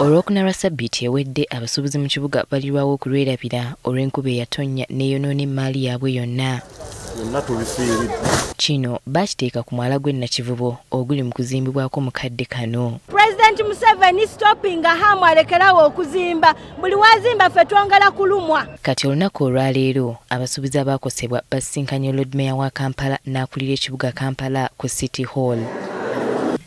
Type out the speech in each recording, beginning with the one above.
Olw'okunalwa Ssabbiiti ewedde abasuubuzi mu kibuga balirwawo okulwerabira olw'enkuba eyatonnya n'eyonoona emmaali yaabwe yonna. Kino bakiteeka ku mwala gw'e Nakivubo oguli mu kuzimbibwako mu kadde kano. President Museveni stopping hamu alekerawo okuzimba buli wazimba ffe twongera kulumwa. Kati olunaku olwaleero abasuubuzi abaakosebwa basisinkanye Lord Mayor wa Kampala n'akulira ekibuga Kampala ku City Hall.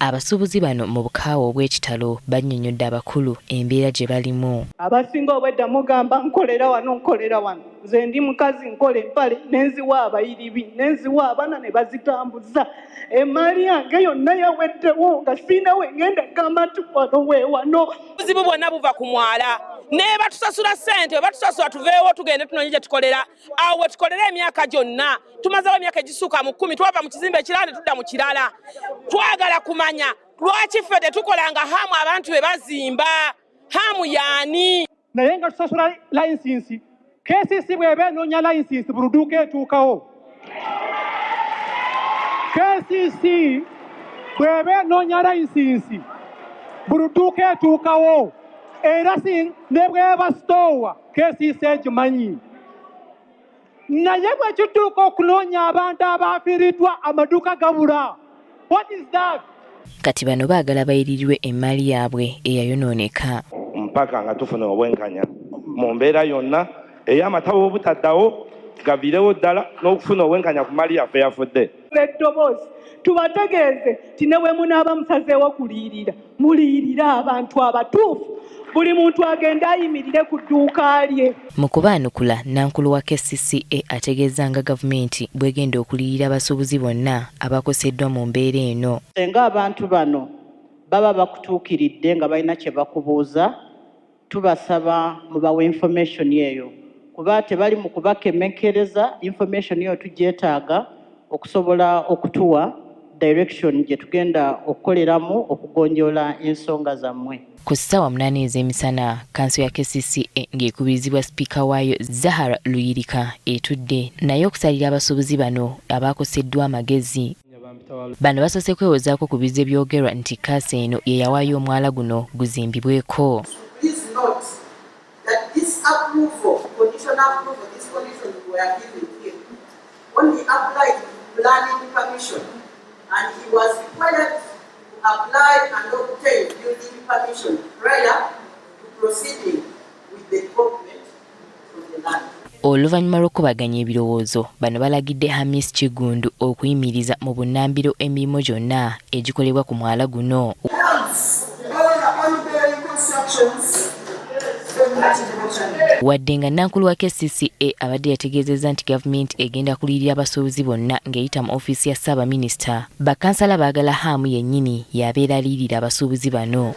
Abasuubuzi bano mu bukaawe obw'ekitalo bannyonnyodde abakulu embeera gye balimu. Abasinga obwedda mugamba nkolera wano nkolera wano. Nze ndi mukazi nkola empale nenziwa abayiribi nenziwa abaana ne bazitambuza. Emmaali yange yonna yaweddewo nga siinawe ngenda gamba nti wano weewano. Obuzibu bwonna buva ku mwala. Ne batusasula ssente batusasula tuveewo tugende tunoonye gye tukolera. Awo we tukolera emyaka gyonna. Tumazeewo emyaka egisuuka mu 10 twava mu kizimbe ekirala ne tudda mu kirala. Twagala kumanya lwaki ffe tetukolanga hamu abantu be bazimba. Hamu yaani? Naye nga tusasula layisinsi. KCC bw'eba enoonya layisinsi buli dduuka etuukawo. KCC bw'eba enoonya layisinsi buli dduuka etuukawo. Era ne bw'eba sitoowa KCC egimanyi. Naye bwe kituuka okunoonya abantu abaafiiriddwa amaduuka gabula. What is that? Kati bano baagala bayiririrwe emmaali yaabwe eyayonooneka. Mpaka nga tufuna obwenkanya mu mbeera yonna ey'amatabo obutaddawo gaviirewo ddala n'okufuna obwenkanya ku mali yaffe yafudde. Eddoboozi tubategeeze ti ne bwe munaaba musazeewo kuliyirira muliyirira abantu abatuufu buli muntu agenda ayimirire ku dduuka lye. Mu kubaanukula nankulu wa KCCA ategeeza nga gavumenti bw'egenda okuliyirira abasuubuzi bonna abakoseddwa mu mbeera eno. Senga abantu bano baba bakutuukiridde nga balina kye bakubuuza tubasaba mubawe information eyo kuba tebali mu kubakemekkereza information eyo tugyetaaga okusobola okutuwa direction gye tugenda okukoleramu okugonjoola ensonga zammwe. Ku ssaawa 8 ez'emisana kanso ya KCCA ng'ekubirizibwa sipiika waayo Zahara Luyirika etudde naye okusalira abasuubuzi bano abaakoseddwa amagezi. Bano basoose kwewozaako ku bizibu ebyogerwa nti kaasa eno ye yawaayo omwala guno guzimbibweko. And he was required to apply and obtain building permission prior to proceeding with the development of the land. Oluvannyuma lw'okubaganya ebirowoozo bano balagidde Hamis Kigundu okuyimiriza mu bunnambiro emirimu gyonna egikolebwa ku mwala guno. Wadde nga nankulu wa KCCA abadde yategeezezza nti gavumenti egenda kuliyirira abasuubuzi bonna ng'eyita mu ofiisi ya Ssaabaminisita, bakansala baagala hamu yennyini y'abeera aliyirira abasuubuzi bano.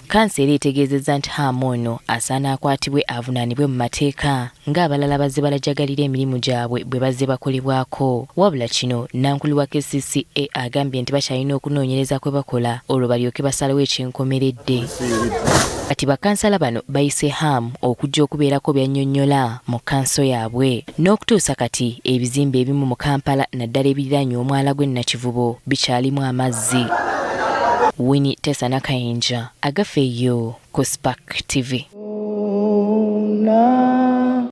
Kansa era etegeezezza nti hamu ono asaana akwatibwe avunaanibwe mu mateeka ng'abalala bazze balajagalira emirimu gyabwe bwe bazze bakolebwako. Wabula kino nankulu wa KCCA agambye nti bakyalina okunoonyereza kwe bakola olwo balyoke basalawo ekyenkomeredde. Kati bakansala bano bayise hamu okujja okubeerako byannyonnyola mu kanso yaabwe n'okutuusa kati ebizimbe ebimu mu Kampala naddala ebiriraanye omwala gw'e Nakivubo bikyalimu amazzi. Winnie Tessa Nakayinja agafeeyo ku Spark TV.